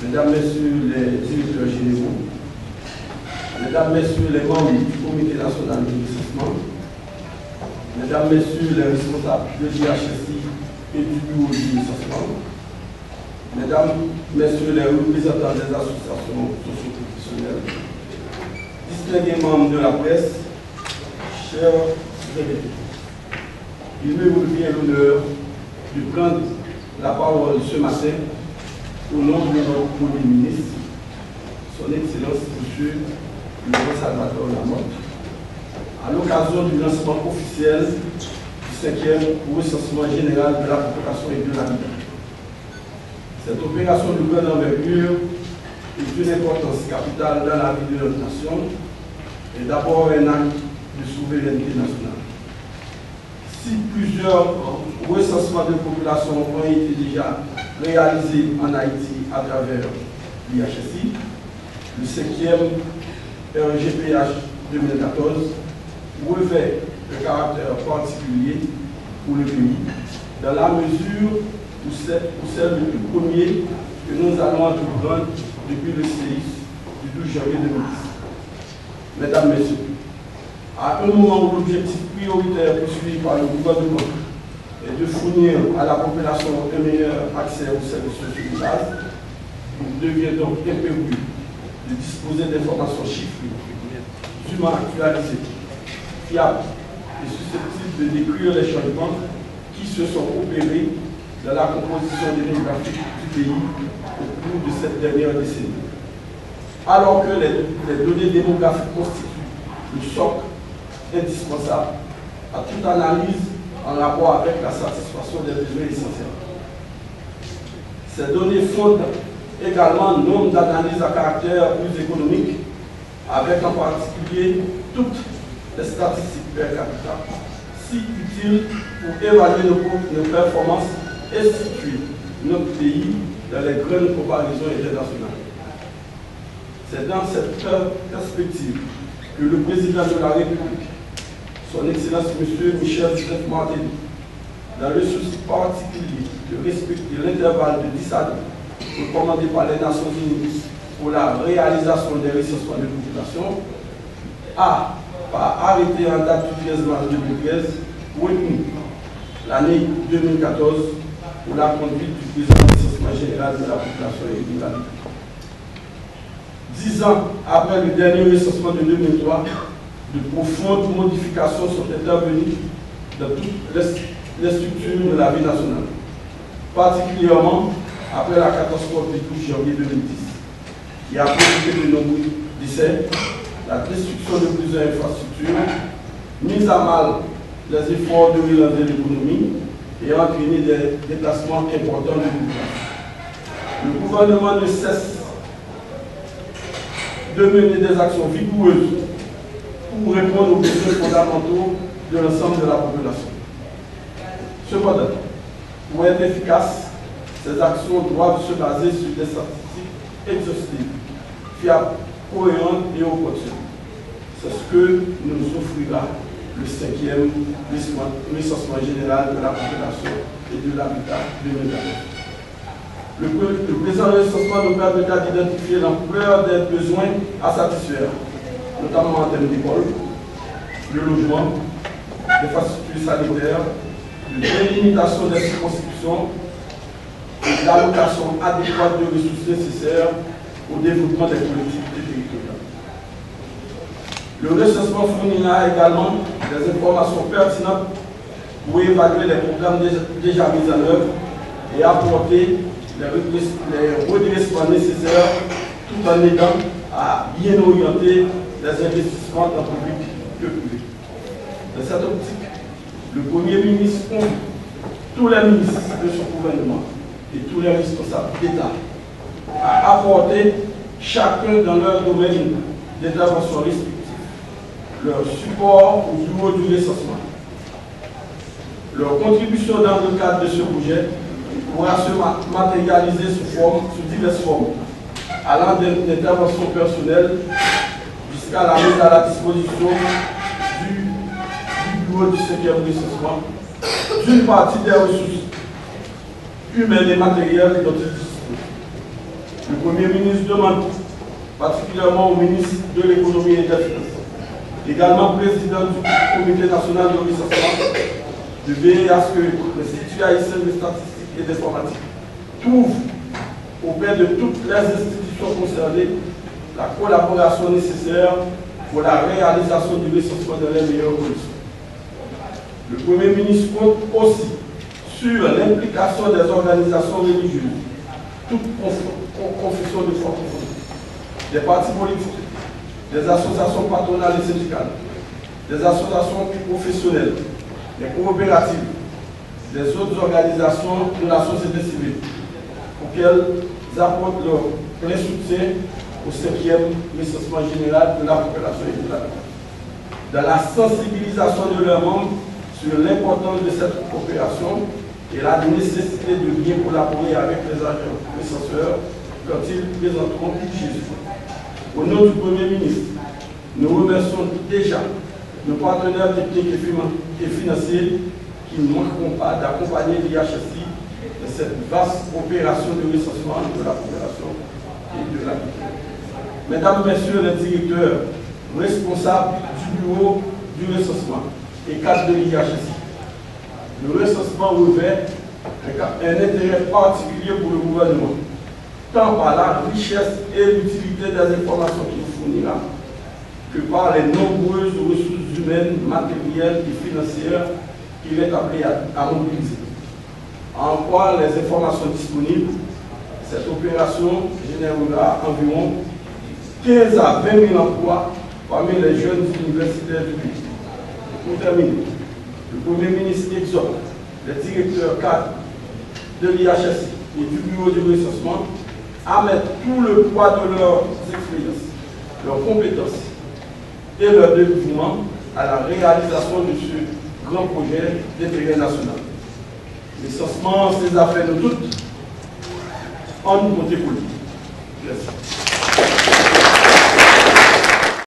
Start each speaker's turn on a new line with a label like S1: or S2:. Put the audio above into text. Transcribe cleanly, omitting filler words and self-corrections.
S1: Mesdames, Messieurs les directeurs généraux, Mesdames, Messieurs les membres du Comité national de recensement, Mesdames, Messieurs les responsables de l'IHSI et du bureau du recensement, Mesdames, Messieurs les représentants des associations socio-professionnelles, distingués membres de la presse, chers invités, il me revient l'honneur de prendre la parole ce matin au nom de notre Premier ministre, Son Excellence M. Salvatore Lamotte, à l'occasion du lancement officiel du 5e recensement général de la population et de l'habitat. Cette opération de grande envergure et d'une importance capitale dans la vie de notre nation est d'abord un acte de souveraineté nationale. Si plusieurs recensements de population ont été déjà réalisés en Haïti à travers l'IHSI, le 5e RGPH 2014 revêt un caractère particulier pour le pays, dans la mesure où c'est le plus premier que nous allons entreprendre depuis le séisme du 12 janvier 2010. Mesdames, Messieurs, à un moment où l'objectif prioritaire poursuivi par le gouvernement est de fournir à la population un meilleur accès aux services sociaux de base, il devient donc impérieux de disposer d'informations chiffrées, dûment actualisées, fiables et susceptibles de décrire les changements qui se sont opérés dans la composition démographique du pays au cours de cette dernière décennie. Alors que les données démographiques constituent le socle indispensable à toute analyse en rapport avec la satisfaction des besoins essentiels. Ces données fondent également nombre d'analyses à caractère plus économique, avec en particulier toutes les statistiques per capita, si utiles pour évaluer nos performances et situer notre pays dans les grandes comparaisons internationales. C'est dans cette perspective que le président de la République, Son Excellence M. Michel Martelly, dans le souci particulier de respecter l'intervalle de 10 années recommandé par les Nations Unies pour la réalisation des recensements de population, a, par arrêté en date du 13 mars 2013, retenu l'année 2014 pour la conduite du présent recensement général de la population et de l'habitat. 10 ans après le dernier recensement de 2003, de profondes modifications sont intervenues dans toutes les structures de la vie nationale, particulièrement après la catastrophe du 12 janvier 2010, qui a provoqué de nombreux décès, la destruction de plusieurs infrastructures, mise à mal les efforts de relancer l'économie et entraîné des déplacements importants de population. Le gouvernement ne cesse de mener des actions vigoureuses pour répondre aux besoins fondamentaux de l'ensemble de la population. Cependant, pour être efficaces, ces actions doivent se baser sur des statistiques exhaustives, fiables, cohérentes et opportunes. C'est ce que nous offrira le 5e recensement général de la population et de l'habitat 2020. Le présent recensement nous permettra d'identifier l'ampleur des besoins à satisfaire, notamment en termes d'école, de logement, d'infrastructures sanitaires, de délimitation des circonscriptions et l'allocation adéquate de ressources nécessaires au développement des collectivités territoriales. Le recensement fournira également des informations pertinentes pour évaluer les programmes déjà mis en œuvre et apporter les redressements nécessaires tout en aidant à bien orienter les investissements dans le public et privé. Dans cette optique, le Premier ministre convie tous les ministres de son gouvernement et tous les responsables d'État à apporter chacun dans leur domaine d'intervention respectif leur support au bureau du recensement. Leur contribution dans le cadre de ce projet pourra se matérialiser sous diverses formes, allant d'intervention personnelle jusqu'à la mise à la disposition du bureau du 5e recensement d'une partie des ressources humaines et matérielles dont il dispose. Le Premier ministre demande particulièrement au ministre de l'économie et des finances, également président du Comité national de recensement, de veiller à ce que l'Institut haïtien de statistique et d'informatique trouve auprès de toutes les institutions concernées la collaboration nécessaire pour la réalisation du recensement dans les meilleures conditions. Le Premier ministre compte aussi sur l'implication des organisations religieuses, toute confession de francophonie, des partis politiques, des associations patronales et syndicales, des associations professionnelles, des coopératives, des autres organisations de la société civile, pour qu'elles apportent leur plein soutien au 5e recensement général de la population économique, dans la sensibilisation de leurs membres sur l'importance de cette coopération et la nécessité de bien collaborer avec les agents recenseurs quand ils présenteront Jésus. Au nom du Premier ministre, nous remercions déjà nos partenaires techniques et financiers qui ne manqueront pas d'accompagner l'IHSI dans cette vaste opération de recensement de la population et de l'habitat. Mesdames, Messieurs les directeurs responsables du bureau du recensement et cadre de l'IHSI, le recensement revêt un intérêt particulier pour le gouvernement, tant par la richesse et l'utilité des informations qu'il fournira, que par les nombreuses ressources humaines, matérielles et financières qu'il est appelé à mobiliser. En quoi les informations disponibles, cette opération générera environ 15 à 20 000 emplois parmi les jeunes universitaires du pays. Pour terminer, le Premier ministre exhorte les directeurs cadres de l'IHSI et du bureau du recensement à mettre tout le poids de leurs expériences, leurs compétences et leur dévouement à la réalisation de ce grand projet d'intérêt national. Le recensement, ces affaires de toutes, en nous compter pour lui. Merci.